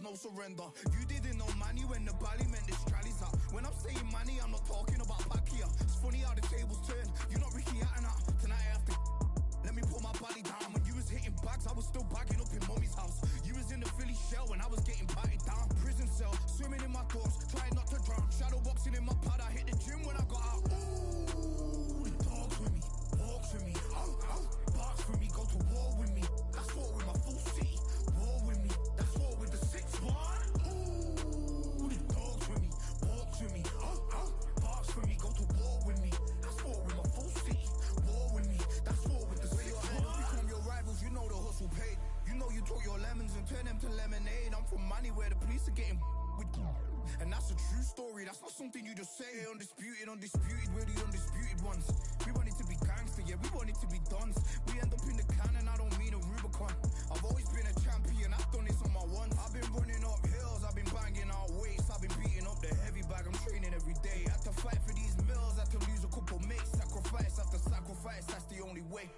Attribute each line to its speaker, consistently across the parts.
Speaker 1: no surrender. You didn't know money when the bally meant this trally's up. When I'm saying money, I'm not talking about Pacquiao. It's funny how the tables turn. You're not Ricky Hatton. Tonight I have to let me put my body down. When you was hitting bags, I was still bagging up in mommy's house. You was in the Philly shell when I was getting batted down. Prison cell, swimming in my thoughts, trying not to drown. Shadow boxing in my pad, I hit the gym when I got out. Ooh, the dogs with me, walks with me, barks with me, go to war with me. That's war with my full city. War with me, that's war with the 6-1. Ooh, the dogs with me, walks with me, barks with me, go to war with me. That's war with my full city. War with me, that's war with the 6-1. Become your rivals, you know the hustle paid. You know you took your lemons and turn them to lemonade. I'm from money where the police are getting with, and that's a true story. That's not something you just say. Undisputed, we're the undisputed ones. We want it to be gangster, yeah, we want it to be dons. We end up in the can and I don't mean a Rubicon. I've always been a champion, I've done this on my ones. I've been running up hills, I've been banging out weights, I've been beating up the heavy bag, I'm training every day. Had to fight for these mills, had to lose a couple mates. Sacrifice after sacrifice, that's the only way.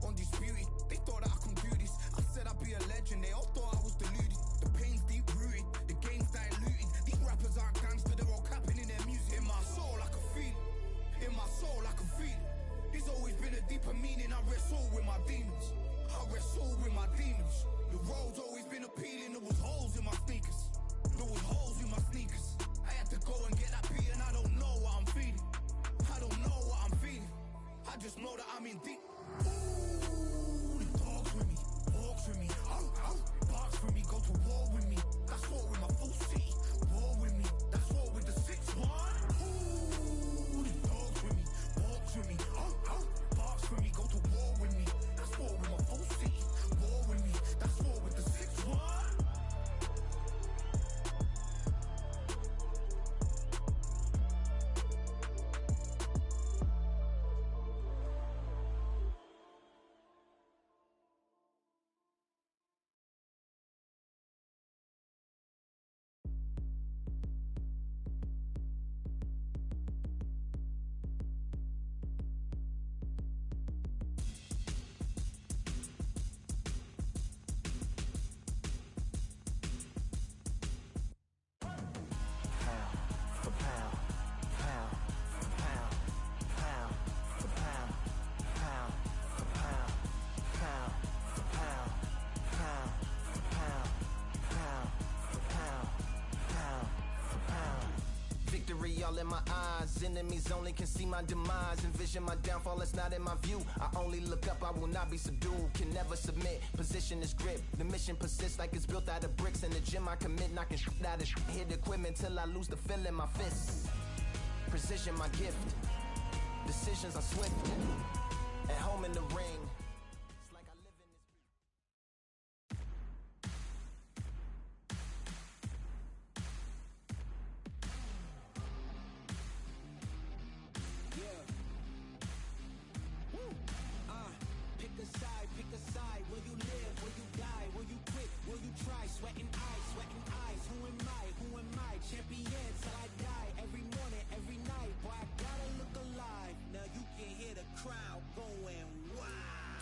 Speaker 1: Undisputed, they thought that I could do this. I said I'd be a legend, they all thought I was deluded. The pain's deep rooted, the game's diluted. These rappers aren't gangster, they're all capping in their music. In my soul I can feel it, in my soul I can feel it. There's always been a deeper meaning, I wrestle with my demons. I wrestle with my demons. The road's always been appealing, there was holes in my sneakers. There was holes in my sneakers. I had to go and get that beat and I don't know what I'm feeling. I don't know what I'm feeling. I just know that I'm in deep. Ooh, the dogs with me, walks with me, barks with me, go to war with me. That's war with my full city. War with me, that's war with the 6-1. Ooh, the dogs with me, walks with me, barks with me, go to war with me. That's war with my full city. War with me, that's war with the 6-1.
Speaker 2: All in my eyes, enemies only can see my demise. Envision my downfall, it's not in my view. I only look up, I will not be subdued. Can never submit, position is grip. The mission persists like it's built out of bricks. In the gym I commit, knocking shit out of shit. Hit equipment till I lose the feel in my fists. Precision my gift, decisions are swift. At home in the ring, it's like I live in this.
Speaker 3: Pick a side, will you live, will you die, will you quit, will you try, sweating eyes, who am I, champion till I die, every morning, every night, boy I gotta look alive, now you can hear the crowd going wild.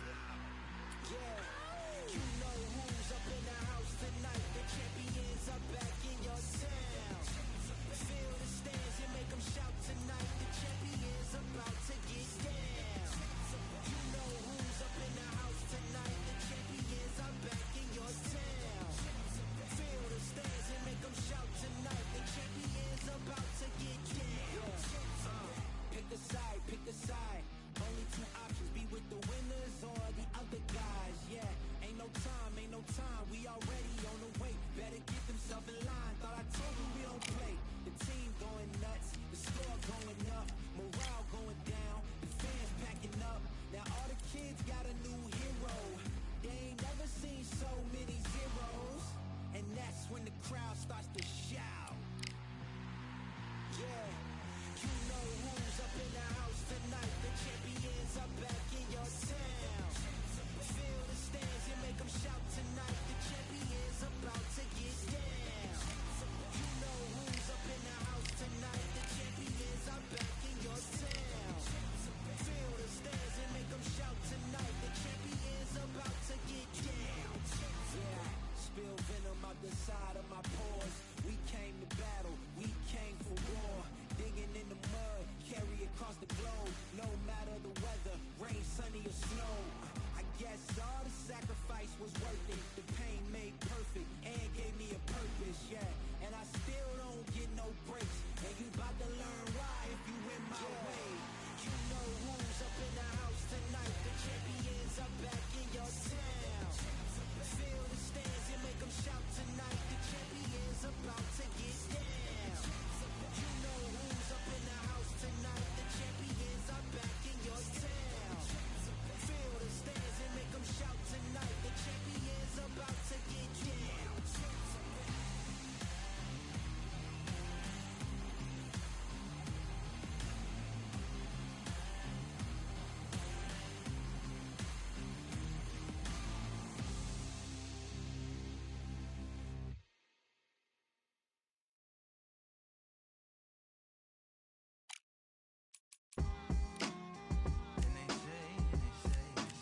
Speaker 3: the side of my pores. We came to battle, we came for war. Digging in the mud, carry across the globe. No matter the weather, rain, sunny or snow. I guess all the sacrifice was worth it. The pain made perfect and gave me a purpose, yeah. And I still don't get no breaks. And you about to learn why if you in my way. You know who's up in the house tonight. The champions are back in your town. Feel the stands and make them shout tonight. The champions about to get down. You know who's up in the house tonight. The champions are back in your town. Feel the stands and make them shout tonight. The champions about to get down.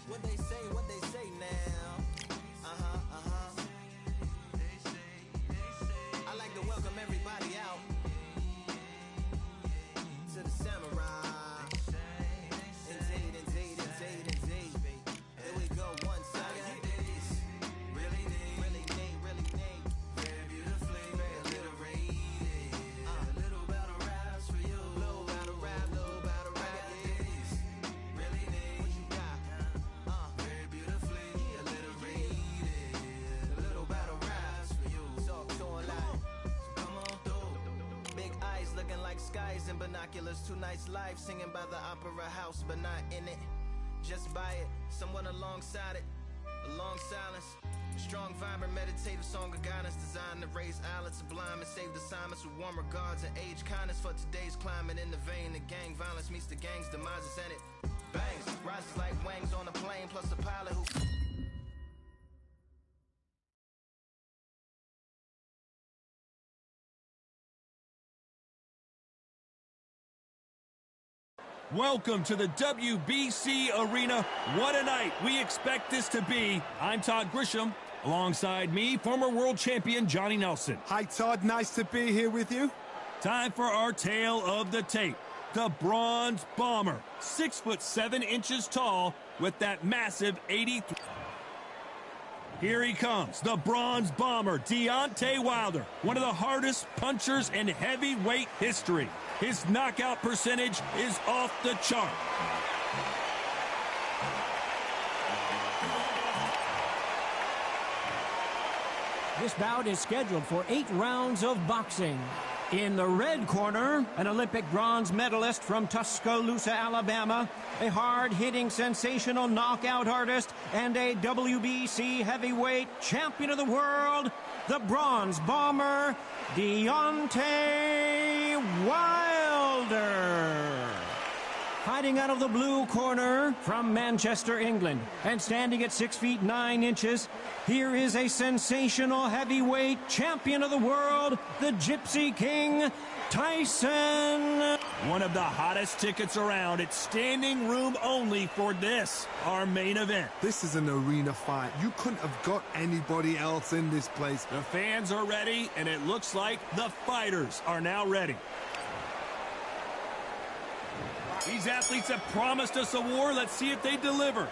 Speaker 2: What they say now. I like to welcome everybody out to the samurai. Indeed. Here we go, one time. Really neat. Very beautifully, very alliterated. Little battle raps for you. Little battle rap. Really neat. What you got? Very beautifully alliterated. Little battle raps for you. Talk to 'em like, come on through. Big eyes looking like skies and binoculars. Two nights live singing by the opera house, but not in it. Just by it, someone alongside it. A long silence. Strong, vibrant, meditative song of guidance designed to raise islands sublime and save the assignments with warm regards and age kindness for today's climate. In the vein of gang violence meets the gang's demises and it bangs. Rises like wings on a plane plus a pilot who
Speaker 4: Welcome to the WBC Arena. What a night we expect this to be. I'm Todd Grisham. Alongside me, former world champion Johnny Nelson.
Speaker 5: Hi, Todd. Nice to be here with you.
Speaker 4: Time for our tale of the tape. The Bronze Bomber, 6'7" tall with that massive 83. Here he comes, the Bronze Bomber, Deontay Wilder, one of the hardest punchers in heavyweight history. His knockout percentage is off the chart.
Speaker 6: This bout is scheduled for 8 rounds of boxing. In the red corner, an Olympic bronze medalist from Tuscaloosa, Alabama, a hard-hitting, sensational knockout artist, and a WBC heavyweight champion of the world, the Bronze Bomber, Deontay Wilder. Hiding out of the blue corner from Manchester, England, and standing at 6'9", here is a sensational heavyweight champion of the world, the Gypsy King, Tyson.
Speaker 4: One of the hottest tickets around. It's standing room only for this, our main event.
Speaker 5: This is an arena fight. You couldn't have got anybody else in this place.
Speaker 4: The fans are ready, and it looks like the fighters are now ready. These athletes have promised us a war. Let's see if they deliver.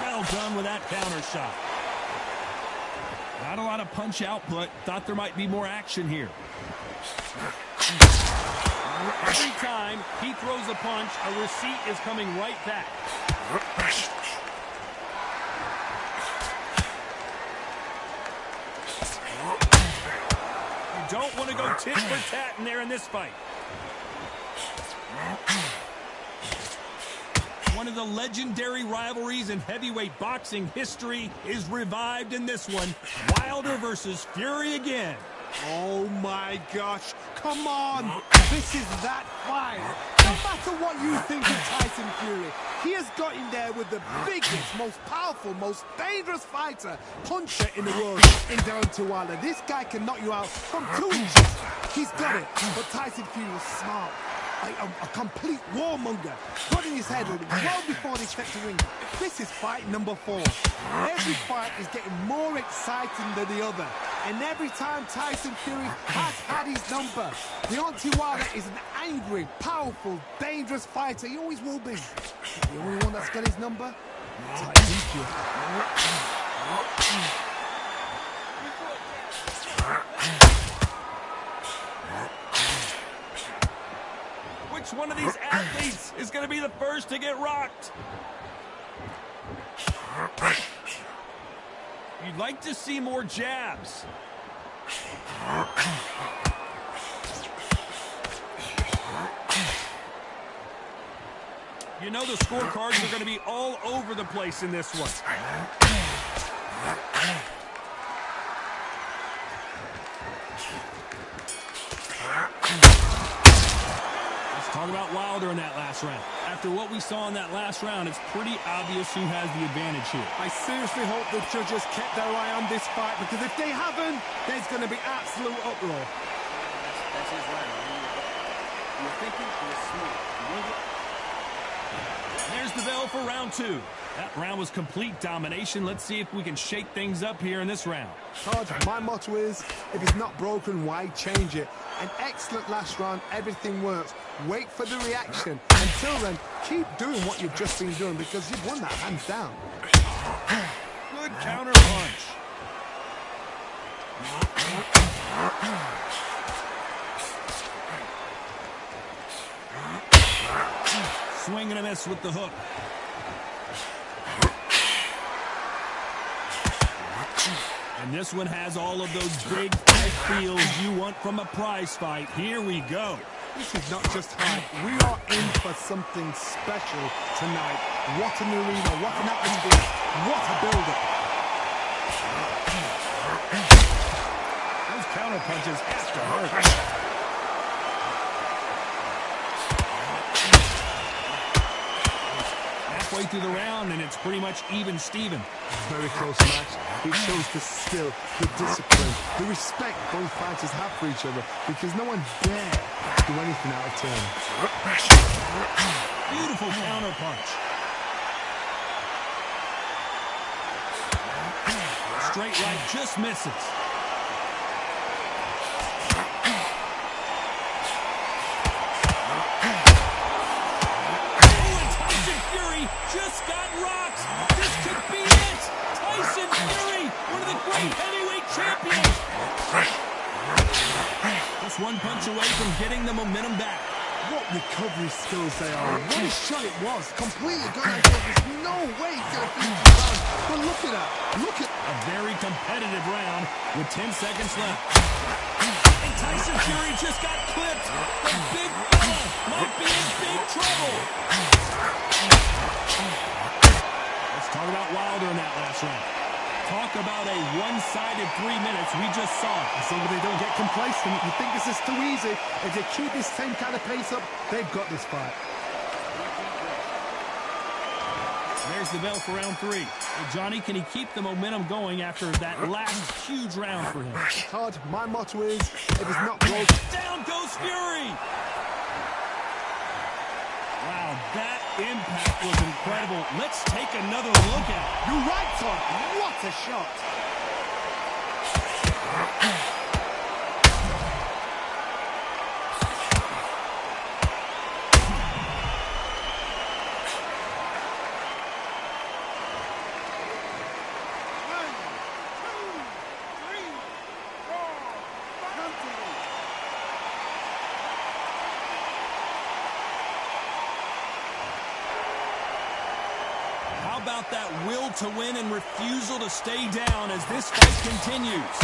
Speaker 4: Well done with that counter shot. Not a lot of punch output. Thought there might be more action here. Every time he throws a punch, a receipt is coming right back. Don't want to go tit for tat in there in this fight. One of the legendary rivalries in heavyweight boxing history is revived in this one. Wilder versus Fury again.
Speaker 5: Oh my gosh, come on! This is that fight! No matter what you think of Tyson Fury, he has got in there with the biggest, most powerful, most dangerous fighter, puncher in the world in Deontay Wilder. This guy can knock you out from 2 inches. He's got it, but Tyson Fury is smart. a complete warmonger. Got in his head well before they stepped to ring. This is fight number 4. Every fight is getting more exciting than the other. And every time Tyson Fury has had his number. Deontay Wilder is an angry, powerful, dangerous fighter. He always will be. The only one that's got his number? Tyson Fury.
Speaker 4: Which one of these athletes is going to be the first to get rocked? You'd like to see more jabs. You know the scorecards are going to be all over the place in this one. Talk about Wilder in that last round. After what we saw in that last round, it's pretty obvious who has the advantage here.
Speaker 5: I seriously hope the judges kept their eye on this fight, because if they haven't, there's going to be absolute uproar.
Speaker 7: That's his round. You're thinking you're smooth.
Speaker 4: There's the bell for round 2. That round was complete domination. Let's see if we can shake things up here in this round.
Speaker 5: Todd, my motto is, if it's not broken, why change it? An excellent last round, everything works. Wait for the reaction. Until then, keep doing what you've just been doing, because you've won that hands down.
Speaker 4: Good counter punch. Swing and a miss with the hook. And this one has all of those big fight feels you want from a prize fight. Here we go.
Speaker 5: This is not just hype. We are in for something special tonight. What an arena, what an atmosphere, what a build-up.
Speaker 4: Those counter punches have to hurt. Halfway through the round, and it's pretty much even Steven.
Speaker 5: Very close match. It shows the skill, the discipline, the respect both fighters have for each other, because no one dare do anything out of turn.
Speaker 4: Beautiful counter punch. Straight right just misses. Just got rocked. This could be it. Tyson Fury, one of the great heavyweight champions. Just one punch away from getting the momentum back.
Speaker 5: What recovery skills they are. What a shot it was. Completely gone out. There's no way he's going to finish the round. But look at that. Look at
Speaker 4: a very competitive round with 10 seconds left. And Tyson Fury just got clipped. The big fella might be in big trouble. Let's talk about Wilder in that last round. Talk about a one-sided 3 minutes. We just saw it.
Speaker 5: As long as they don't get complacent, you think this is too easy. If they keep this same kind of pace up, they've got this fight.
Speaker 4: There's the bell for round 3. Well, Johnny, can he keep the momentum going after that last huge round for him?
Speaker 5: Todd, my motto is, if it's not broke...
Speaker 4: Down goes Fury! Wow, that impact was incredible. Let's take another look at it.
Speaker 5: You're right, Todd. What a shot.
Speaker 4: About that will to win and refusal to stay down as this fight continues.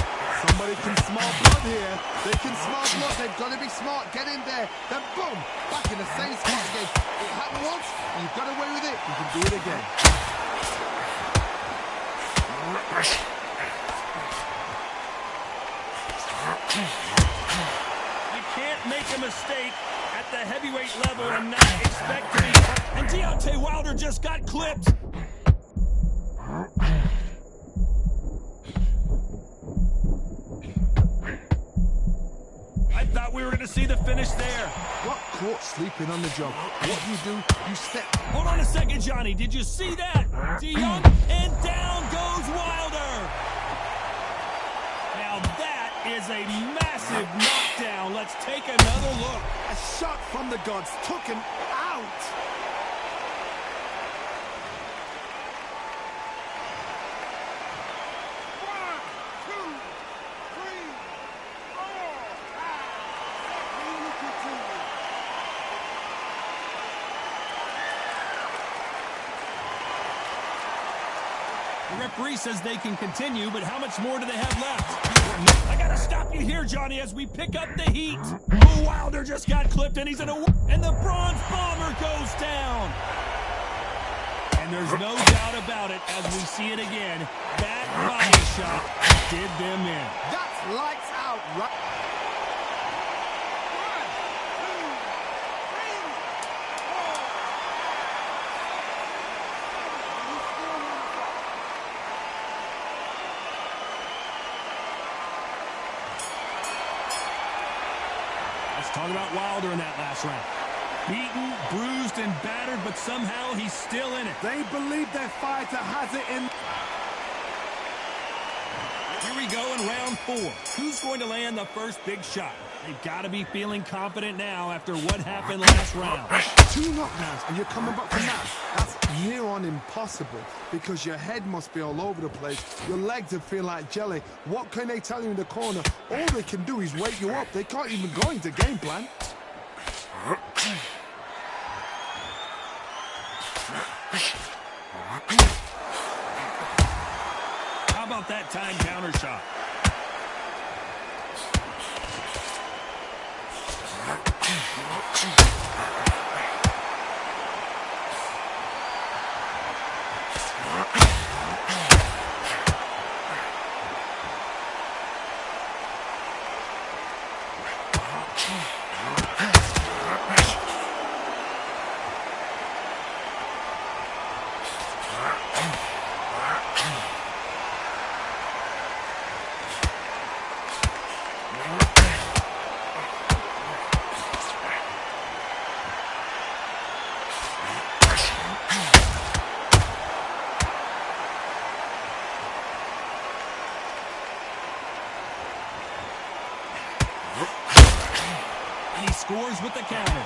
Speaker 5: Somebody can smell blood here. They can smell blood. They've got to be smart. Get in there. Then boom, back in the same spot again. It happened once. You got away with it. You can do it again.
Speaker 4: You can't make a mistake at the heavyweight level and not expect to be. And Deontay Wilder just got clipped. I thought we we were going to see the finish there.
Speaker 5: Got caught sleeping on the job. What do? You step.
Speaker 4: Hold on a second, Johnny. Did you see that? DeYoung, and down goes Wilder. Now that is a massive knockdown. Let's take another look.
Speaker 5: A shot from the gods took him out.
Speaker 4: The referee says they can continue, but how much more do they have left? I gotta stop you here, Johnny, as we pick up the heat. Oh, Wilder just got clipped, and he's in a... And the Bronze Bomber goes down. And there's no doubt about it, as we see it again. That body shot did them in.
Speaker 5: That's lights out, right?
Speaker 4: Let's talk about Wilder in that last round. Beaten, bruised, and battered, but somehow he's still in it.
Speaker 5: They believe their fighter has it in.
Speaker 4: Here we go in round 4. Who's going to land the first big shot? They've got to be feeling confident now after what happened last round.
Speaker 5: 2 knockdowns and you're coming back from that. That's near on impossible because your head must be all over the place. Your legs will feel like jelly. What can they tell you in the corner? All they can do is wake you up. They can't even go into game plan.
Speaker 4: How about that time counter shot? And he scores with the counter.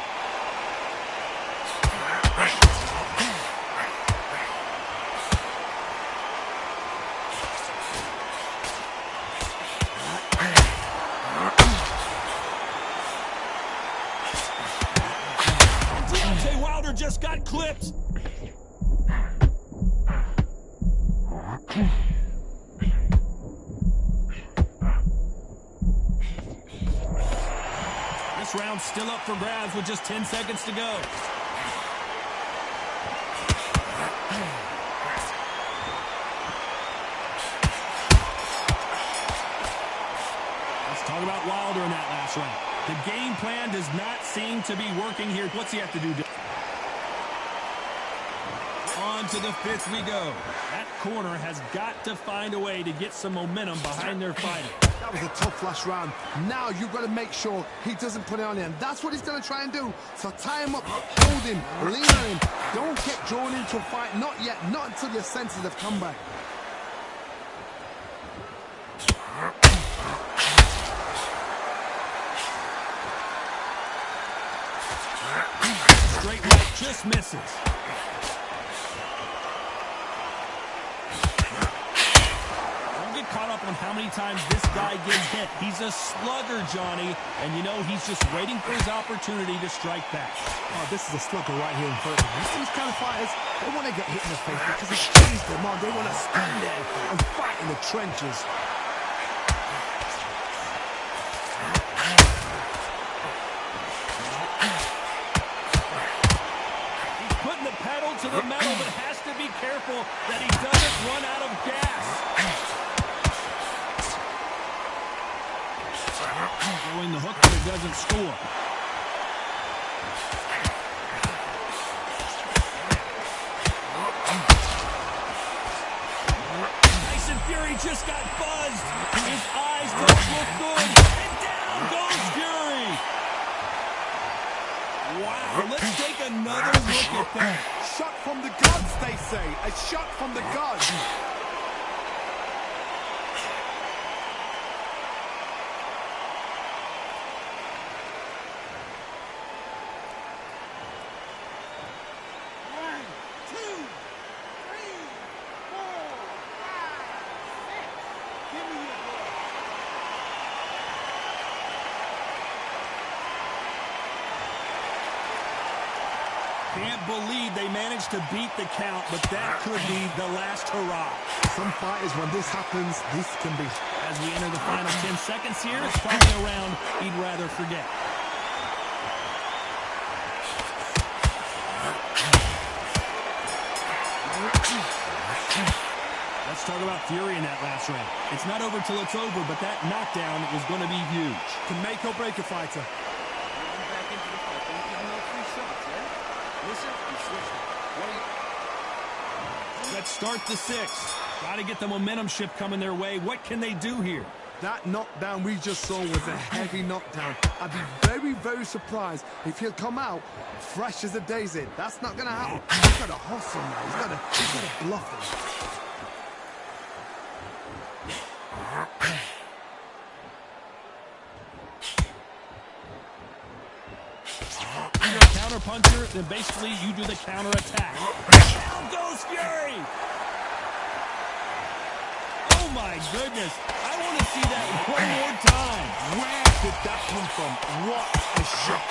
Speaker 4: Deontay Wilder just got clipped. This round's still up for grabs with just 10 seconds to go. Let's talk about Wilder in that last round. The game plan does not seem to be working here. What's he have to do? On to the 5th we go. That corner has got to find a way to get some momentum behind their fighter.
Speaker 5: That was a tough last round. Now you've got to make sure he doesn't put it on him. That's what he's going to try and do. So tie him up, hold him, lean on him. Don't get drawn into a fight. Not yet. Not until your senses have come back.
Speaker 4: Straight right just misses. Caught up on how many times this guy gets hit. He's a slugger, Johnny, and you know he's just waiting for his opportunity to strike back.
Speaker 5: Oh, this is a slugger right here in front of him. These kind of fighters, they want to get hit in the face because it turns them on. They want to stand there and fight in the trenches.
Speaker 4: He's putting the pedal to the metal, but has to be careful that he doesn't run out of gas. Throwing the hook, but it doesn't score. Tyson Fury just got buzzed. His eyes don't look good. And down goes Fury. Wow, let's take another look at that.
Speaker 5: Shot from the gods, they say. A shot from the gods.
Speaker 4: Can't believe they managed to beat the count, but that could be the last hurrah.
Speaker 5: Some fighters, when this happens, this can be.
Speaker 4: As we enter the final 10 seconds here, it's probably a round he'd rather forget. Let's talk about fury in that last round. It's not over till it's over, but that knockdown was going to be huge.
Speaker 5: Can make or break a fighter.
Speaker 7: Back into the fight. Don't give him no free shots, yeah? Listen, he switched it.
Speaker 4: Let's start the sixth. Got to get the momentum shift coming their way. What can they do here?
Speaker 5: That knockdown we just saw was a heavy knockdown. I'd be very, very surprised if he'll come out fresh as a daisy. That's not going to happen. He's got to hustle now. He's got to bluff him.
Speaker 4: You're a counter puncher, then basically you do the counter attack. Down goes Fury! Oh my goodness! I want to see that one more time.
Speaker 5: Where did that come from? What a shot.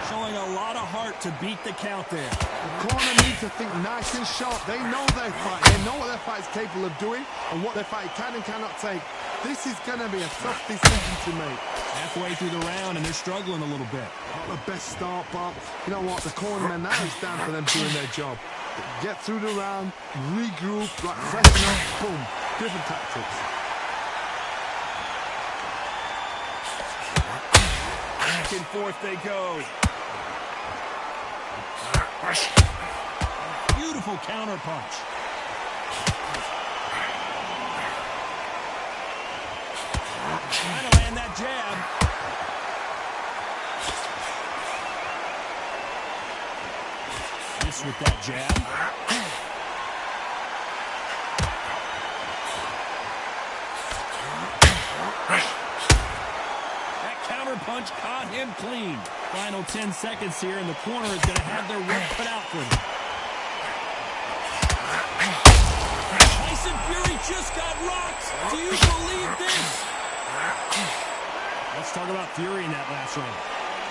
Speaker 4: Showing a lot of heart to beat the count there.
Speaker 5: The corner needs to think nice and sharp. They know their fight. They know what their fight is capable of doing and what their fight can and cannot take. This is going to be a tough decision to make.
Speaker 4: Halfway through the round, and they're struggling a little bit.
Speaker 5: Not the best start, but you know what? The cornermen, now it's down for them doing their job. Get through the round, regroup, like freshen up, boom. Different tactics.
Speaker 4: Back and forth they go. Beautiful counter punch. Trying to land that jab. Miss with that jab. That counter punch caught him clean. Final 10 seconds here, and the corner is going to have their work cut out for them. Tyson Fury just got rocked. Do you believe this? Let's talk about Fury in that last round.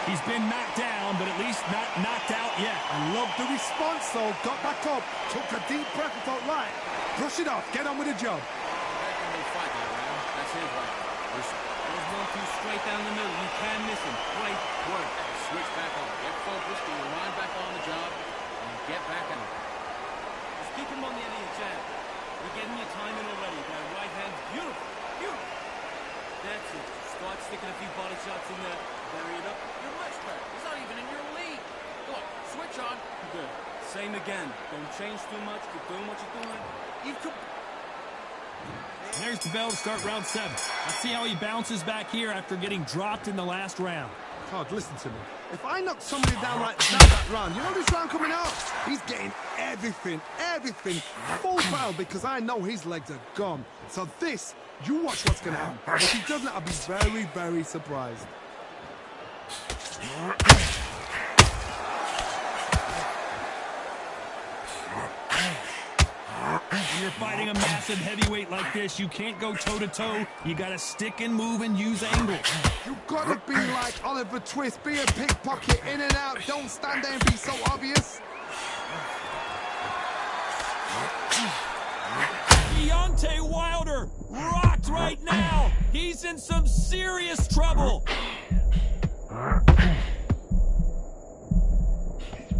Speaker 4: He's been knocked down, but at least not knocked out yet.
Speaker 5: I love the response, though. Got back up, took a deep breath and thought, right, brush it off, get on with the job.
Speaker 7: That's his right. There's 1-2 straight down the middle. You can miss him. Great work. Switch back on. Get focused, get your mind back on the job, and get back on it. Just keep him on the end of your jab. You're getting your time in already. That right hand's beautiful. Beautiful. That's it. Start sticking a few body shots in there. Bury it up. You're much better. He's not even in your league. Look, switch on. Good. Same again. Don't change too much. Keep doing what you're doing.
Speaker 4: There's the bell to start round 7. Let's see how he bounces back here after getting dropped in the last round.
Speaker 5: God, listen to me. If I knock somebody down like that round, you know this round coming up? He's getting everything, full foul because I know his legs are gone. So this, you watch what's going to happen. If he doesn't, I'll be very, very surprised.
Speaker 4: When you're fighting a massive heavyweight like this, you can't go toe-to-toe. You got to stick and move and use angles.
Speaker 5: You got to be like Oliver Twist. Be a pickpocket, in and out. Don't stand there and be so obvious.
Speaker 4: Deontay Wilder rocked right now. He's in some serious trouble.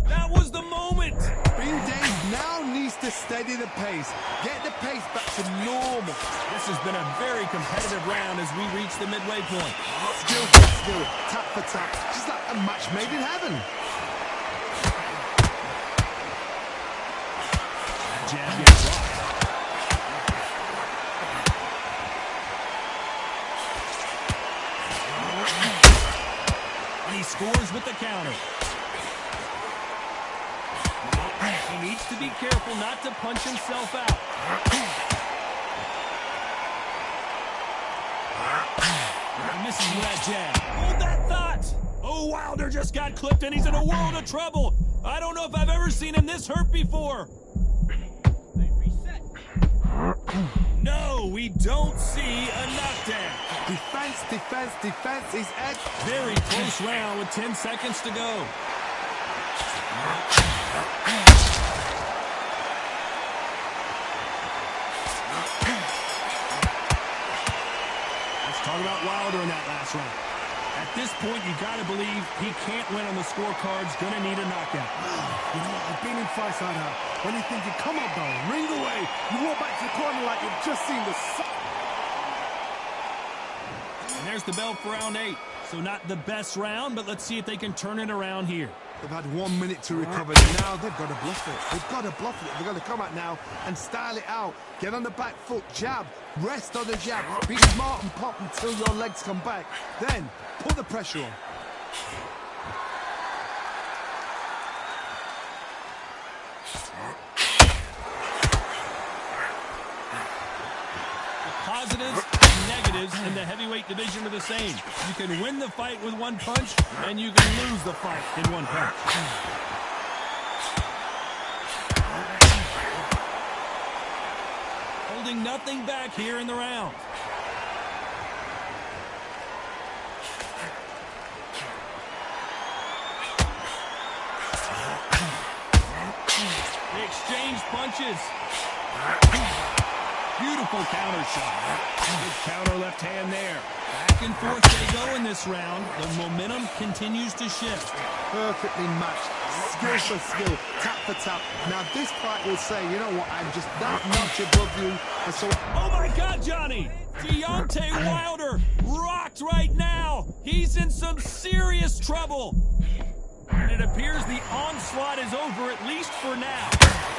Speaker 4: That was the moment.
Speaker 5: Bing Dave now needs to steady the pace. Get the pace back to normal.
Speaker 4: This has been a very competitive round as we reach the midway point.
Speaker 5: Skill for skill, tap for tap. Just like a match made in heaven.
Speaker 4: Jab gets rocked. And he scores with the counter. He needs to be careful not to punch himself out. He misses with that jab. Hold that thought! Oh, Wilder just got clipped and he's in a world of trouble. I don't know if I've ever seen him this hurt before. No, we don't see a knockdown.
Speaker 5: Defense, defense, defense. He's edged.
Speaker 4: Very close round with 10 seconds to go. Let's talk about Wilder in that last round. At this point, you got to believe he can't win on the scorecard's going to need a knockout.
Speaker 5: You know, I've been in fights like that. When you think you come up, though, ring away. You walk back to the corner like you've just seen the sun.
Speaker 4: And there's the bell for round 8. So not the best round, but let's see if they can turn it around here.
Speaker 5: They've had 1 minute to recover. Now they've got to bluff it. They've got to bluff it. They've got to come out now and style it out. Get on the back foot, jab, rest on the jab. Be smart and pop until your legs come back. Then put the pressure on.
Speaker 4: Positives and negatives in the heavyweight division are the same. You can win the fight with one punch, and you can lose the fight in one punch. Holding nothing back here in the round. They exchange punches. Beautiful counter shot. Good counter left hand there. Back and forth they go in this round. The momentum continues to shift.
Speaker 5: Perfectly matched. Skill for skill. Tap for tap. Now this fight will say, you know what, I'm just that much above you. And so...
Speaker 4: Oh my God, Johnny! Deontay Wilder rocked right now. He's in some serious trouble. And it appears the onslaught is over, at least for now.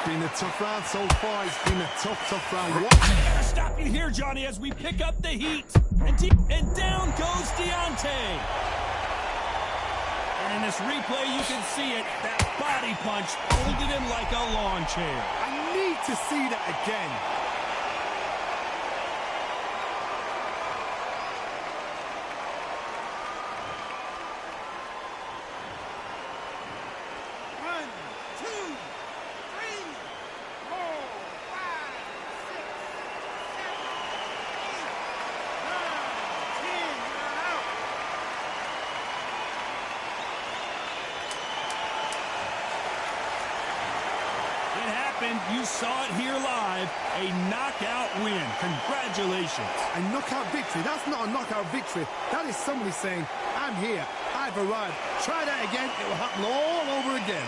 Speaker 5: Been a tough round so far. It's been a tough round. What?
Speaker 4: I gotta stop you here, Johnny, as we pick up the heat. And down goes Deontay. And in this replay, you can see it. That body punch folded him like a lawn chair.
Speaker 5: I need to see that again.
Speaker 4: You saw it here live, a knockout win. Congratulations.
Speaker 5: A knockout victory? That's not a knockout victory. That is somebody saying, I'm here, I've arrived. Try that again, it will happen all over again.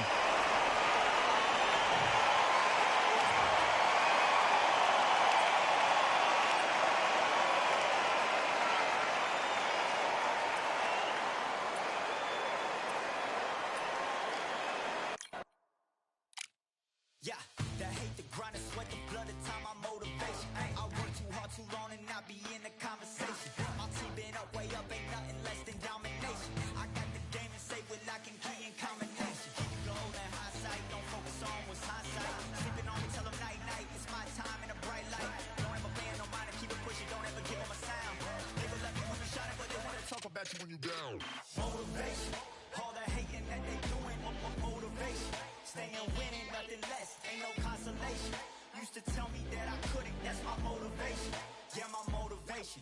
Speaker 3: Yeah, the hate, the grind, the sweat, the blood, the time, my motivation. I work too hard, too long, and not be in the conversation. My team been up, way up, ain't nothing less than domination. I got the game and safe with lock and key and combination. Keep it gold and high sight, don't focus on what's hindsight. Sleeping on me, tell them night, night, it's my time in a bright light. Don't ever pay no mind and keep it pushing, don't ever give them a sound. They will love you when you shine it, but they wanna talk about you when you down. Motivation, all the hating that they doing, motivation. Staying winning, nothing less, ain't no consolation. Used to tell me that I couldn't, that's my motivation. Yeah, my motivation,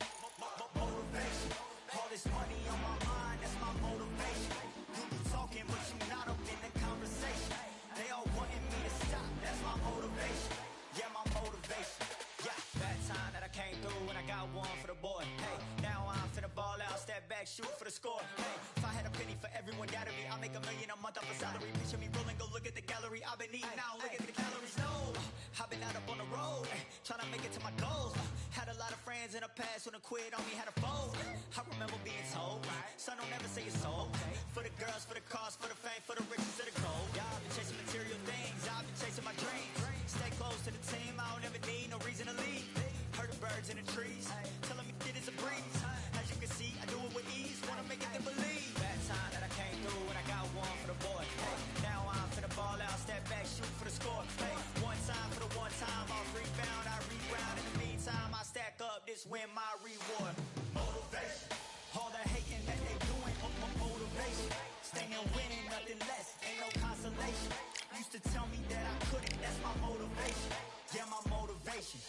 Speaker 3: motivation. All this money on my mind, that's my motivation. You be talking, but you not up in the conversation. They all wanting me to stop, that's my motivation. Yeah, my motivation. Yeah, that time that I came through and I got one for the boy. Hey, now I'm finna ball out, step back, shoot for the score. Hey, if I had a penny for everyone doubted me, I'll make $1 million a month off a salary. Picture me rolling, go look at the gallery. I've been eating now, look at the calories. No,
Speaker 8: I've been out up on the road, trying to make it to my goals. Had a lot of friends in the past when I quit on me, had a fold. I remember being told, son, don't ever say it's sold. For the girls, for the cars, for the fame, for the riches, for the gold. Yeah, I've been chasing material things, I've been chasing my dreams. Stay close to the team, I don't ever need no reason to leave. Heard the birds in the trees, telling me it is a breeze. As you can see, I do it with ease, wanna make it then believe. Bad time that I came through and I got one for the boy. Hey, now I'm finna ball out, step back, shoot for the score. Hey, one time for the one time, I'll rebound, I reground. In the meantime, I stack up, this win my reward. Motivation, all the hating that they doing, motivation. Staying winning, nothing less, ain't no consolation. Used to tell me that I couldn't, that's my motivation. Yeah, my motivation.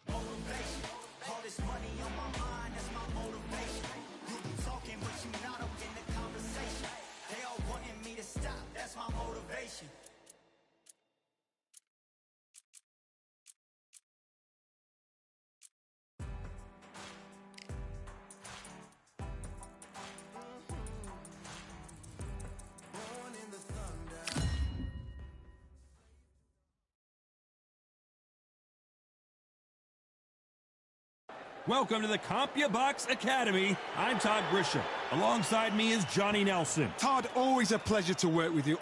Speaker 8: Motivation, all this money on my mind, that's my motivation. You be talking, but you not up in the conversation. They all wanting me to stop, that's my motivation.
Speaker 4: Welcome to the CompuBox Academy. I'm Todd Grisham. Alongside me is Johnny Nelson.
Speaker 5: Todd, always a pleasure to work with you.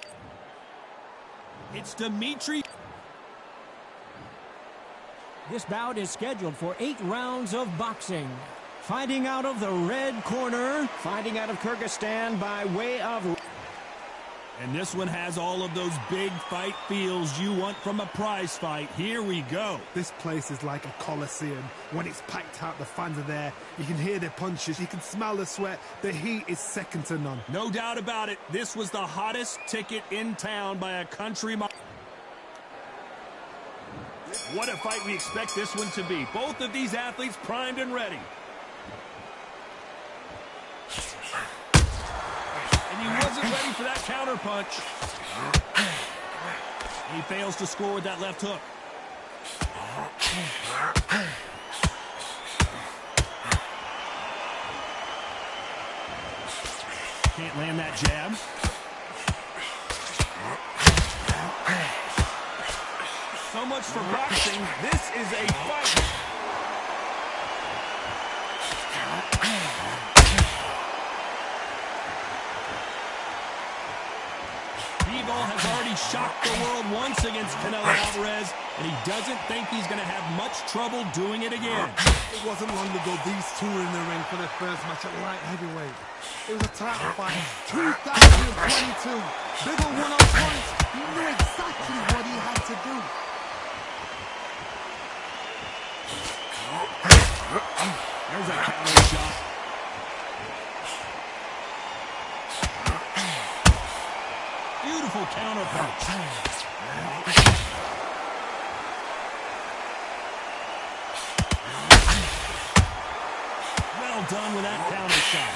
Speaker 4: It's Dimitri.
Speaker 6: This bout is scheduled for 8 rounds of boxing. Fighting out of the red corner, fighting out of Kyrgyzstan by way of...
Speaker 4: And this one has all of those big fight feels you want from a prize fight. Here we go.
Speaker 5: This place is like a coliseum. When it's packed out, the fans are there. You can hear their punches. You can smell the sweat. The heat is second to none.
Speaker 4: No doubt about it. This was the hottest ticket in town by a country mile. What a fight we expect this one to be. Both of these athletes primed and ready. And he wasn't ready for that counter punch. He fails to score with that left hook. Can't land that jab. So much for boxing. This is a fight. Has already shocked the world once against Canelo Alvarez, and he doesn't think he's going to have much trouble doing it again.
Speaker 5: It wasn't long ago these two were in the ring for their first match at light heavyweight. It was a title fight. 2022. Bigger won on points. He knew exactly what he had to do.
Speaker 4: There's a counter shot. Beautiful counter punch. Well done with that counter shot.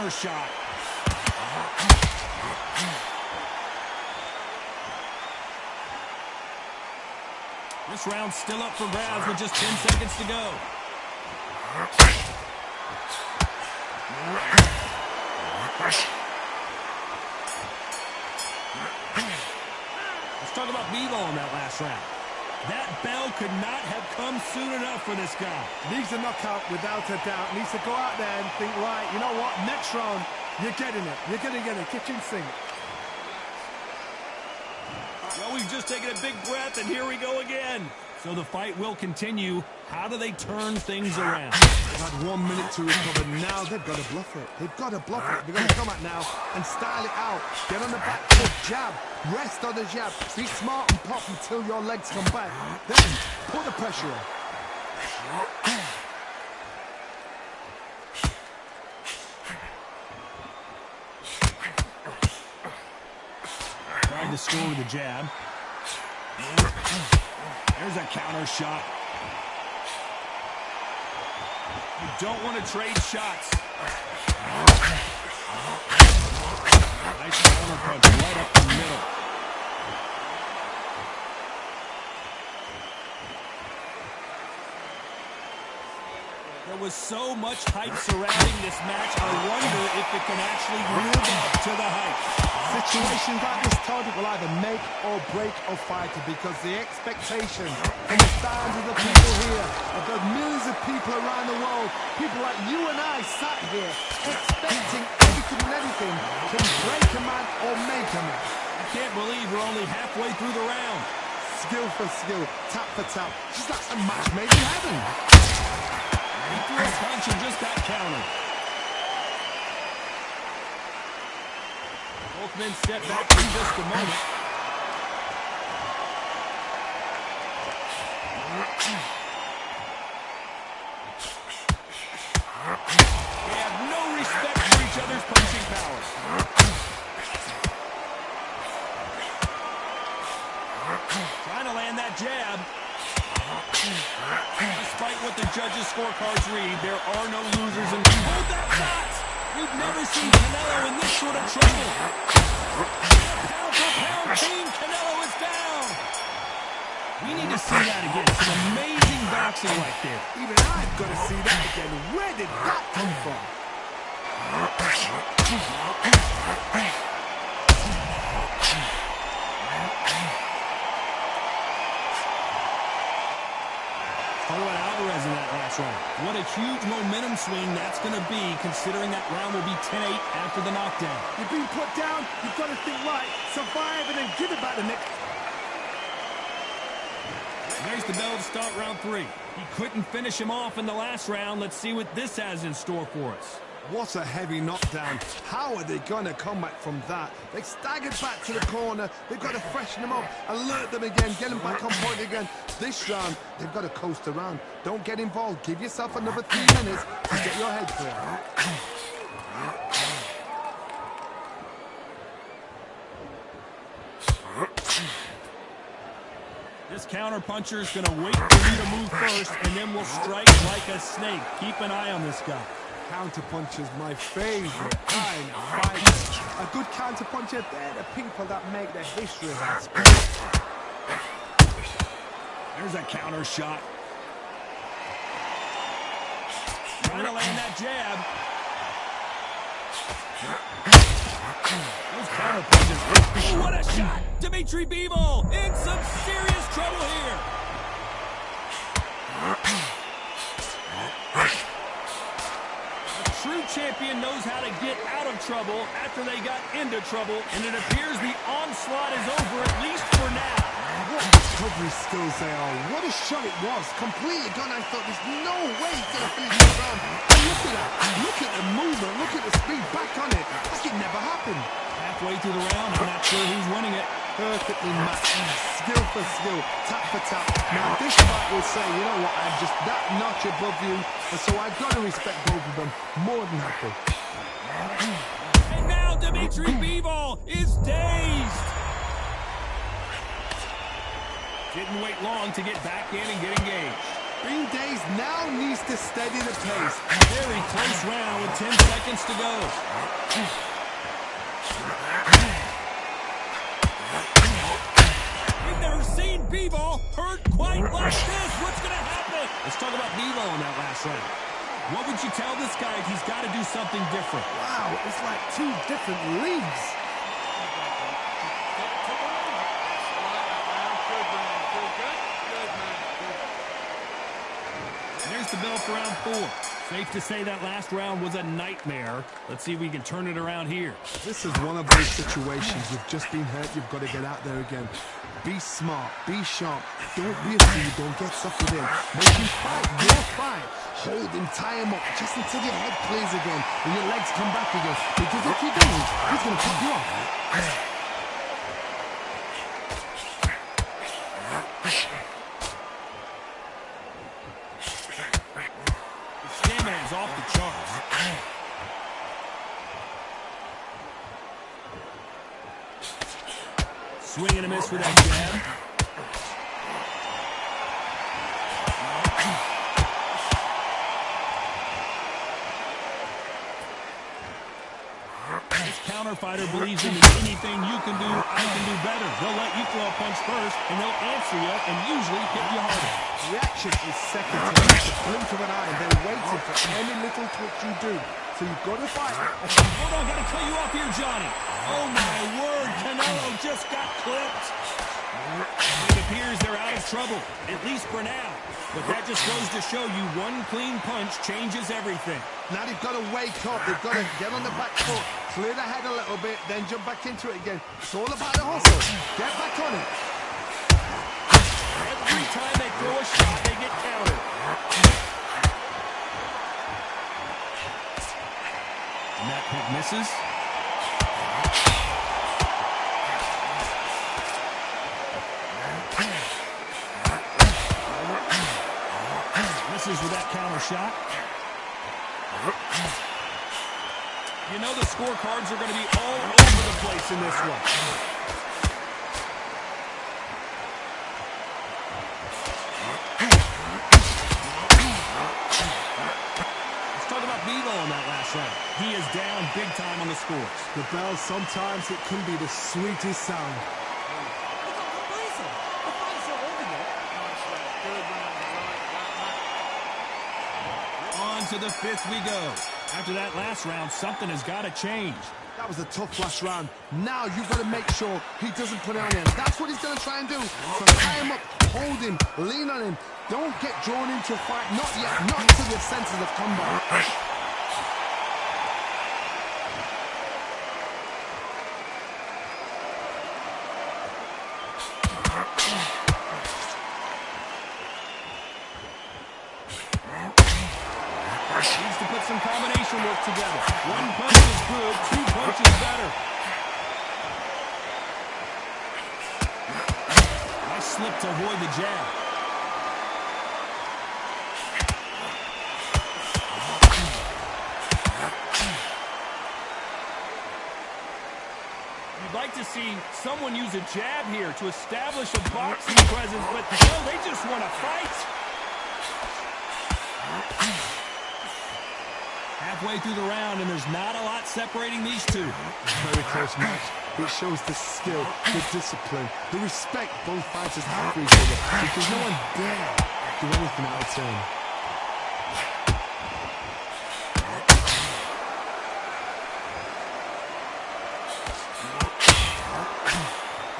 Speaker 4: Shot. This round's still up for grabs with just 10 seconds to go. Let's talk about Bivol in that last round. That bell could not have come soon enough for this guy.
Speaker 5: Needs a knockout without a doubt. Needs to go out there and think, right, you know what, next round, you're getting it. You're going to get it. Kitchen sink.
Speaker 4: Well, we've just taken a big breath, and here we go again. So the fight will continue. How do they turn things around?
Speaker 5: They've had 1 minute to recover. Now they've got to bluff it. They've got to bluff it. They've got to come out now and style it out. Get on the back foot, jab. Rest on the jab. Be smart and pop until your legs come back. Then put the pressure on.
Speaker 4: Tried to score with a jab. There's a counter shot. You don't want to trade shots. Nice counter punch right up the middle. There was so much hype surrounding this match, I wonder if it can actually live up to the hype.
Speaker 5: Situations like this, Todd, will either make or break a fighter because the expectation from the thousands of people here, of the millions of people around the world, people like you and I sat here expecting everything and anything can break a man or make a man.
Speaker 4: I can't believe we're only halfway through the round.
Speaker 5: Skill for skill, tap for tap, just like a match made in heaven.
Speaker 4: He threw a punch and just got countered. Both men step back for just a moment. They have no respect for each other's punching power. Trying to land that jab. Despite what the judges' scorecards read, there are no losers in this. Hold that shot! We've never seen Canelo in this sort of trouble. Pound for pound king, Canelo is down. We need to see that again. Some amazing boxing right there.
Speaker 5: Even I've got to see that again. Where did that come from?
Speaker 4: Talk about Alvarez in that last round. What a huge momentum swing that's going to be, considering that round will be 10-8 after the knockdown.
Speaker 5: You've been put down, you've got to think right, survive and then give it back the next.
Speaker 4: There's the bell to start round 3. He couldn't finish him off in the last round. Let's see what this has in store for us.
Speaker 5: What a heavy knockdown. How are they going to come back from that? They staggered back to the corner. They've got to freshen them up, alert them again, get them back on point again. This round, they've got to coast around. Don't get involved. Give yourself another 3 minutes to get your head clear.
Speaker 4: This counter-puncher is going to wait for you to move first, and then will strike like a snake. Keep an eye on this guy.
Speaker 5: Counter-puncher's my favorite kind of fight. A good counter-puncher, they're the people that make the history of that sport.
Speaker 4: There's a counter shot. Trying to land that jab. Those counter punches. Oh, what a shot! Dimitri Bivol in some serious trouble here. A true champion knows how to get out of trouble after they got into trouble, and it appears the onslaught is over, at least for now.
Speaker 5: What recovery skills they are. What a shot it was. Completely gone. I thought there's no way he's going to finish this round. And look at that. Look at the movement. Look at the speed. Back on it. Like it never happened.
Speaker 4: Halfway through the round, I'm not sure who's winning it.
Speaker 5: Perfectly matched. Skill for skill. Tap for tap. Now this fight will say, you know what, I'm just that notch above you. And so I've got to respect both of them. More than happy.
Speaker 4: And now Dimitri Bivol is dazed. Didn't wait long to get back in and get engaged.
Speaker 5: Being dazed now needs to steady the pace.
Speaker 4: Very close round with 10 seconds to go. We've never seen Bivol hurt quite like this. What's going to happen? Let's talk about Bivol in that last round. What would you tell this guy if he's got to do something different?
Speaker 5: Wow, it's like 2 different leagues.
Speaker 4: There's the bell for round 4. Safe to say that last round was a nightmare. Let's see if we can turn it around here.
Speaker 5: This is one of those situations. You've just been hurt. You've got to get out there again. Be smart. Be sharp. Don't be afraid. Don't get suckered in. Make him fight. Your fight. Hold him. Tie him up just until your head clears again and your legs come back again. Because if you don't, he's going to pop you off.
Speaker 4: Is off the charts. Swing and a miss with that jab. This counter fighter believes in anything you can do, I can do better. They'll let you throw a punch first, and they'll answer you and usually hit you harder.
Speaker 5: Reaction is second to none. The blink of an eye, and they're waiting for any little twitch you do. So you've got to fight.
Speaker 4: Hold on, got to cut you off here, Johnny. Oh, my word. Canelo just got clipped. It appears they're out of trouble, at least for now. But that just goes to show you one clean punch changes everything.
Speaker 5: Now they've got to wake up. They've got to get on the back foot, clear the head a little bit, then jump back into it again. It's all about the hustle. Get back on it.
Speaker 4: Every time they throw a shot, they get countered. And that pick misses. Misses with that counter shot. You know the scorecards are going to be all over the place in this one. Let's talk about Bevo on that last round. He is down big time on the scores.
Speaker 5: The bell, sometimes it can be the sweetest sound.
Speaker 4: To the fifth we go. After that last round, something has got to change.
Speaker 5: That was a tough last round. Now you've got to make sure he doesn't put it on him. That's what he's going to try and do. So tie him up, hold him, lean on him. Don't get drawn into a fight. Not yet. Not until your senses have come back.
Speaker 4: Needs to put some combination work together. One punch is good, two punches better. Nice slip to avoid the jab. You'd like to see someone use a jab here to establish a boxing presence, but no, they just want to fight. Halfway through the round, and there's not a lot separating these two.
Speaker 5: Very close match. It shows the skill, the discipline, the respect both fighters have for each other, because no one dare do anything out of turn.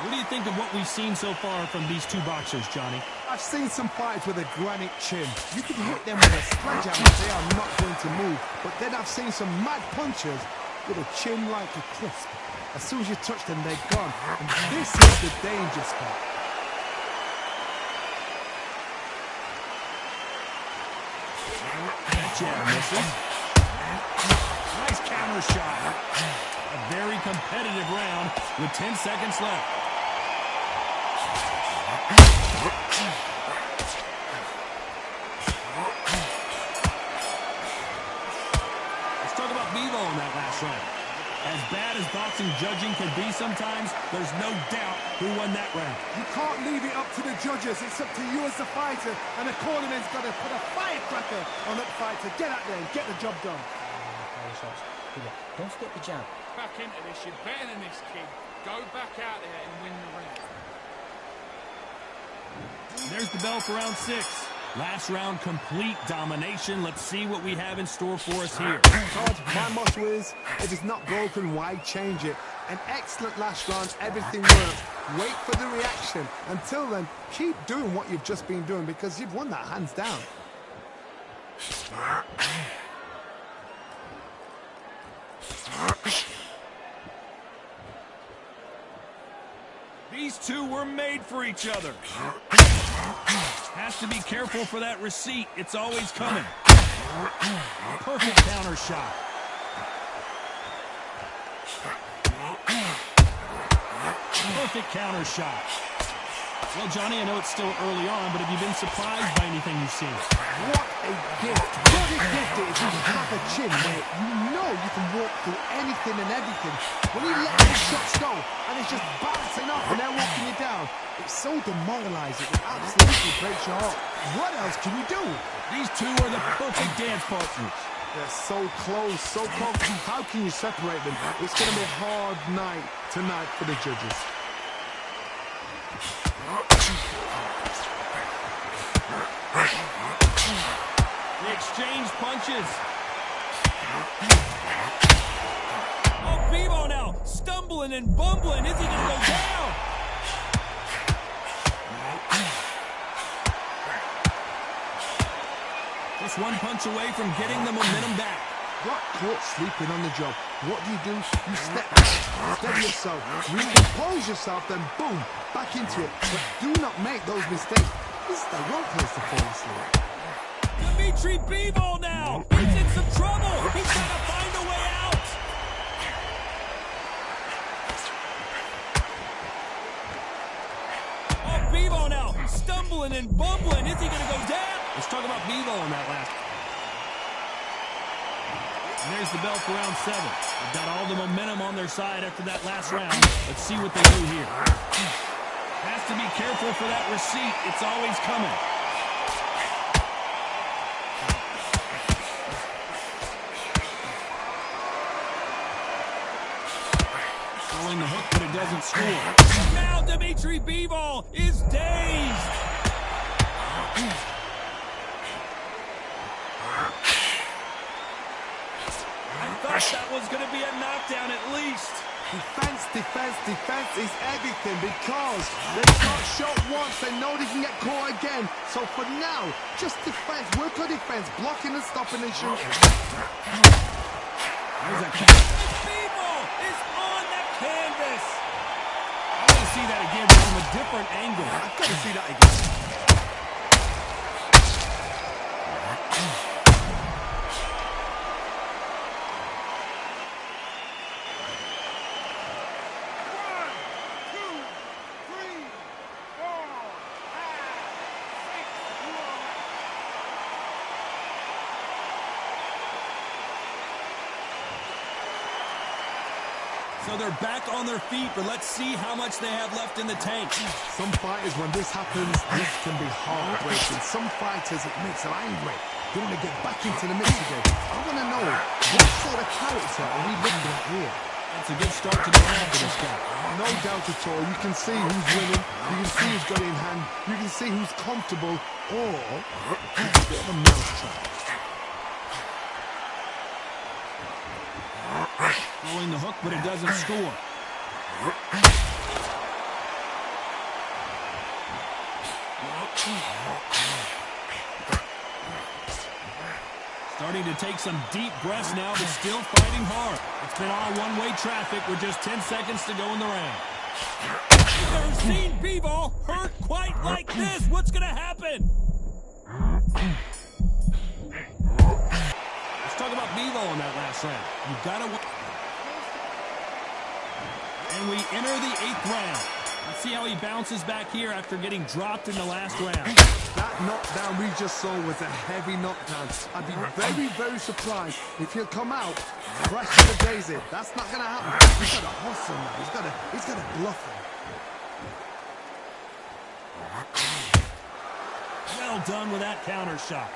Speaker 4: What do you think of what we've seen so far from these two boxers, Johnny?
Speaker 5: I've seen some fighters with a granite chin. You can hit them with a sledgehammer, they are not going to move. But then I've seen some mad punchers with a chin like a crisp. As soon as you touch them, they're gone. And this is the danger spot.
Speaker 4: That jab misses. Nice counter shot. A very competitive round with 10 seconds left. Let's talk about Bevo in that last round. As bad as boxing judging can be sometimes, there's no doubt who won that round.
Speaker 5: You can't leave it up to the judges. It's up to you as the fighter. And the cornerman's got to put a firecracker on that fighter. Get out there and get the job done.
Speaker 6: Don't skip the jab.
Speaker 7: Back into this, you're better than this, kid. Go back out there and win the round.
Speaker 4: There's the bell for round 6. Last round, complete domination. Let's see what we have in store for us here.
Speaker 5: Todd, my motto is, if it's not broken, why change it? An excellent last round, everything worked. Wait for the reaction. Until then, keep doing what you've just been doing because you've won that hands down.
Speaker 4: These two were made for each other. Has to be careful for that receipt. It's always coming. Perfect counter shot. Perfect counter shot. Well, Johnny, I know it's still early on, but have you been surprised by anything you've seen?
Speaker 5: What a gift. What a gift it is when you have a chin where you know you can walk through anything and everything. When you let these shots go and it's just bouncing off and they're walking you down, it's so demoralizing. It absolutely breaks your heart. What else can you do?
Speaker 4: These two are the perfect dance partners.
Speaker 5: They're so close, so close. How can you separate them? It's going to be a hard night tonight for the judges.
Speaker 4: They exchange punches. Oh, Bevo now, stumbling and bumbling. Is he going to go down? Just one punch away from getting the momentum back.
Speaker 5: Got caught sleeping on the job. What do? You step back, steady yourself, recompose yourself, then boom, back into it. But do not make those mistakes. This is the wrong place to fall asleep.
Speaker 4: Dimitri Bivol now! He's in some trouble! He's got to find a way out! Oh, Bivol now! Stumbling and bumbling! Is he going to go down? Let's talk about Bivol on that last. And there's the bell for round 7. They've got all the momentum on their side after that last round. Let's see what they do here. Has to be careful for that receipt. It's always coming. Throwing the hook, but it doesn't score. Now Dimitri Bivol is dazed. I thought that was going to be a knockdown at least.
Speaker 5: Defense is everything because they got shot once, they know they can get caught again. So for now, just defense, work on defense, blocking and stopping and shooting.
Speaker 4: There's a kick. Bivol is on the canvas. I want to see that again from a different angle.
Speaker 5: I've got to see that again.
Speaker 4: So they're back on their feet, but let's see how much they have left in the tank.
Speaker 5: Some fighters, when this happens, this can be heartbreaking. Some fighters, it makes them angry. They want to get back into the mix again. I want to know, what sort of character are we looking at here?
Speaker 4: That's a good start to the round for this guy.
Speaker 5: No doubt at all. You can see who's winning. You can see who's got it in hand. You can see who's comfortable. Or it's a bit of a mousetrap.
Speaker 4: Throwing the hook, but it doesn't score. Starting to take some deep breaths now, but still fighting hard. It's been all one-way traffic with just 10 seconds to go in the round. I've never seen Bivol hurt quite like this. What's going to happen? Let's talk about Bivol in that last round. You've got to... And we enter the 8th round. Let's see how he bounces back here after getting dropped in the last round.
Speaker 5: That knockdown we just saw was a heavy knockdown. I'd be very, very surprised if he'll come out fresh to the daisy. That's not going to happen. He's got to hustle now. He's got to bluff him.
Speaker 4: Well done with that counter shot.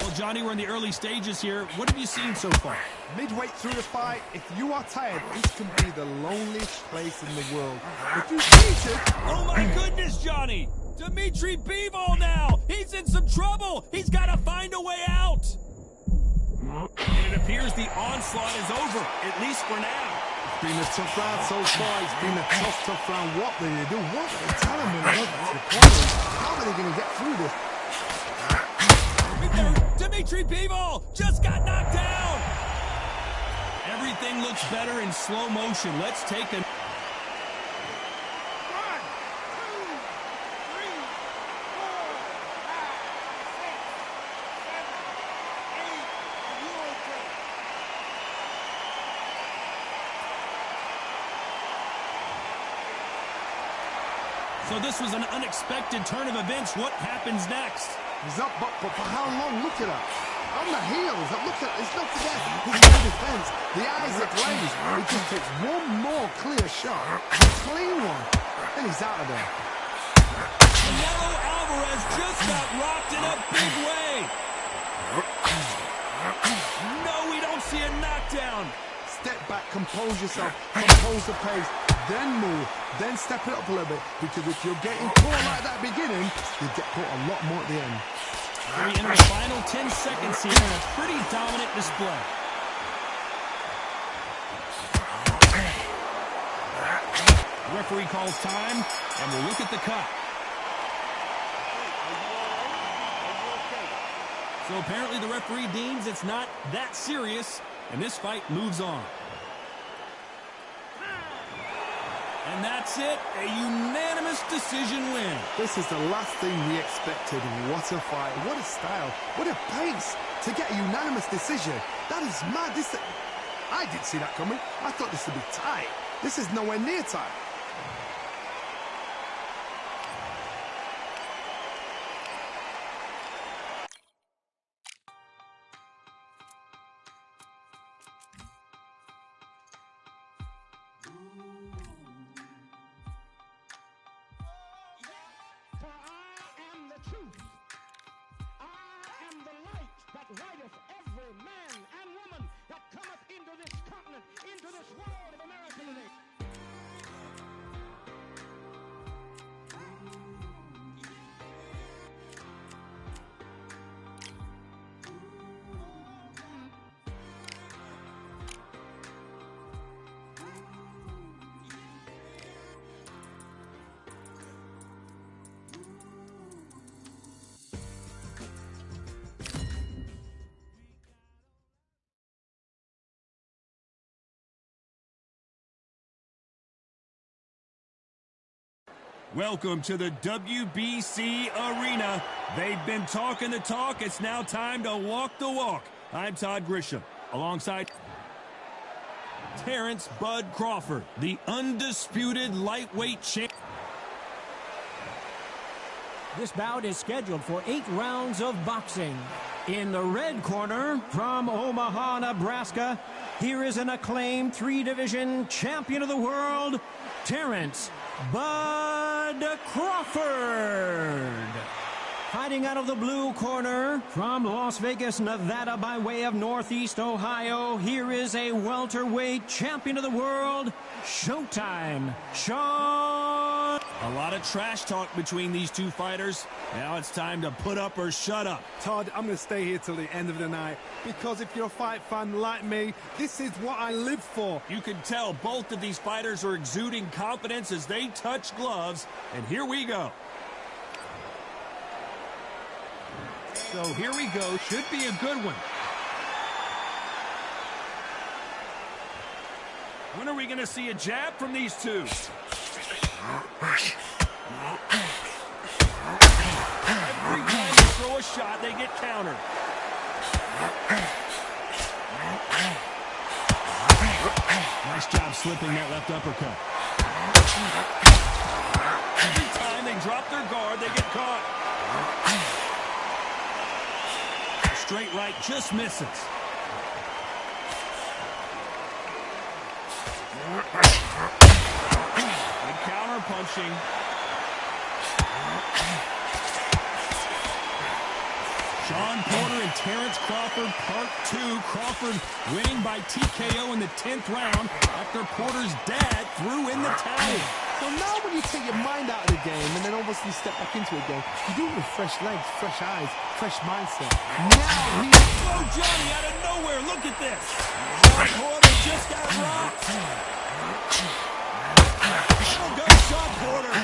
Speaker 4: Well, Johnny, we're in the early stages here. What have you seen so far?
Speaker 5: Midway through the fight, if you are tired, this can be the loneliest place in the world. If you cheated...
Speaker 4: Oh, my goodness, Johnny! Dimitri Bivol now! He's in some trouble! He's got to find a way out! And it appears the onslaught is over, at least for now.
Speaker 5: It's been a tough round so far. It's been a tough round. What do they do? What are they telling me? How are they going to get through this?
Speaker 4: Dimitri Bivol just got knocked down! Everything looks better in slow motion. Let's take a... 1, 2, 3, 4, 5, 6, 7, 8. So this was an unexpected turn of events. What happens next?
Speaker 5: He's up, but for how long? Look at that. On the heels. Look at it. It's not forget. He's in defense. The eyes are glazed. He just takes one more clear shot. A clean one. And he's out of there.
Speaker 4: Canelo Alvarez just got rocked in a big way. see a knockdown.
Speaker 5: Step back, compose yourself, compose the pace, then move, then step it up a little bit. Because if you're getting caught like that beginning, you get caught a lot more at the end.
Speaker 4: We enter the final 10 seconds here in a pretty dominant display. The referee calls time, and we'll look at the cut. So apparently the referee deems it's not that serious, and this fight moves on. And that's it, a unanimous decision win.
Speaker 5: This is the last thing we expected. What a fight, what a style, what a pace to get a unanimous decision. That is mad. I didn't see that coming. I thought this would be tight. This is nowhere near tight.
Speaker 9: Lighteth every man and woman that cometh into this continent, into this world of America today.
Speaker 4: Welcome to the WBC Arena. They've been talking the talk. It's now time to walk the walk. I'm Todd Grisham, alongside Terrence Bud Crawford, the undisputed lightweight champ.
Speaker 6: This bout is scheduled for 8 rounds of boxing. In the red corner, from Omaha, Nebraska, here is an acclaimed 3-division champion of the world, Terrence Bud Crawford. Fighting out of the blue corner, from Las Vegas, Nevada, by way of Northeast Ohio, here is a welterweight champion of the world, Showtime Sean.
Speaker 4: A lot of trash talk between these two fighters. Now it's time to put up or shut up.
Speaker 5: Todd, I'm going to stay here till the end of the night, because if you're a fight fan like me, this is what I live for.
Speaker 4: You can tell both of these fighters are exuding confidence as they touch gloves, and here we go. So here we go. Should be a good one. When are we going to see a jab from these two? Every time they throw a shot, they get countered. Nice job slipping that left uppercut. Every time they drop their guard, they get caught. Straight right just misses. Good counter punching. Sean Porter and Terrence Crawford, part 2. Crawford winning by TKO in the 10th round after Porter's dad threw in the towel.
Speaker 5: So now when you take your mind out of the game and then obviously step back into it again, you do it with fresh legs, fresh eyes, fresh mindset. Now he's...
Speaker 4: Oh, Johnny, out of nowhere, look at this. Sean Porter just got rocked. Oh, go Sean Porter.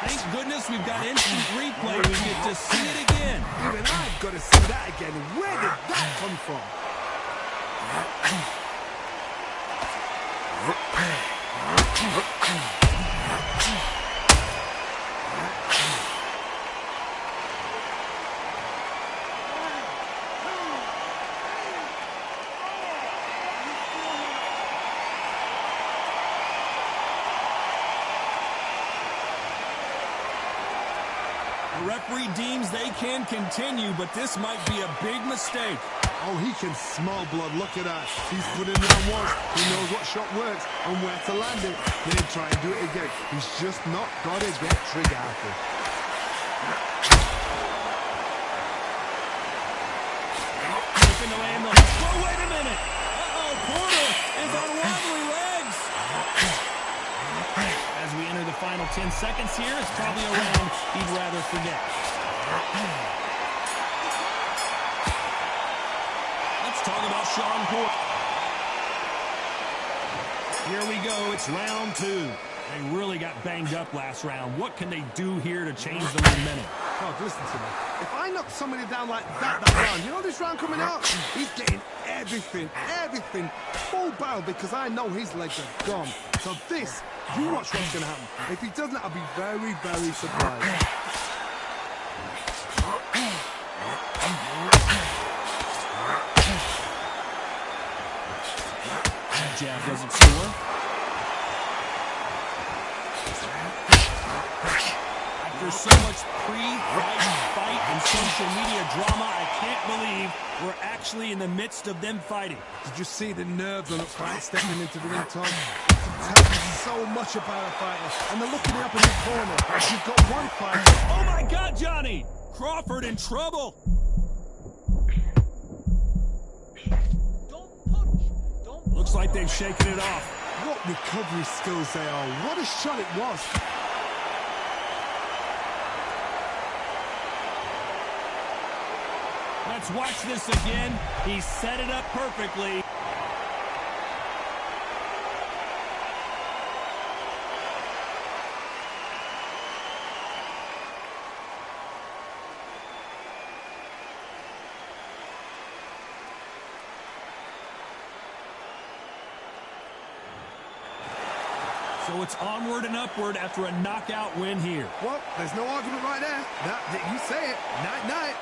Speaker 4: Thank goodness we've got instant replay. We get to see it again.
Speaker 5: Even I've got to see that again. Where did that come from?
Speaker 4: The referee deems they can continue, but this might be a big mistake.
Speaker 5: Oh, he can smell blood. Look at that. He's put it down once. He knows what shot works and where to land it. Then try and do it again. He's just not got to get trigger happy.
Speaker 4: And the, oh, wait a minute. Uh-oh, Porter is on wobbly legs. As we enter the final 10 seconds here, it's probably a round he'd rather forget. Let's talk about Sean Porter. Here we go. It's round 2. They really got banged up last round. What can they do here to change the momentum?
Speaker 5: God, listen to me. If I knock somebody down like that round, you know this round coming out? He's getting everything, full barrel, because I know his legs are gone. So this, you watch what's going to happen. If he doesn't, I'll be very, very surprised.
Speaker 4: Jab doesn't score. After so much fight and social media drama, I can't believe we're actually in the midst of them fighting.
Speaker 5: Did you see the nerves on the fight stepping into the ring, Tom? It tells you so much about a fighter. And they're looking up in the corner. You've got one fighter.
Speaker 4: Oh my God, Johnny! Crawford in trouble! Looks like they've shaken it off.
Speaker 5: What recovery skills they are. What a shot it was.
Speaker 4: Let's watch this again. He set it up perfectly. So it's onward and upward after a knockout win here.
Speaker 5: Well, there's no argument right there. You say it. Night-night.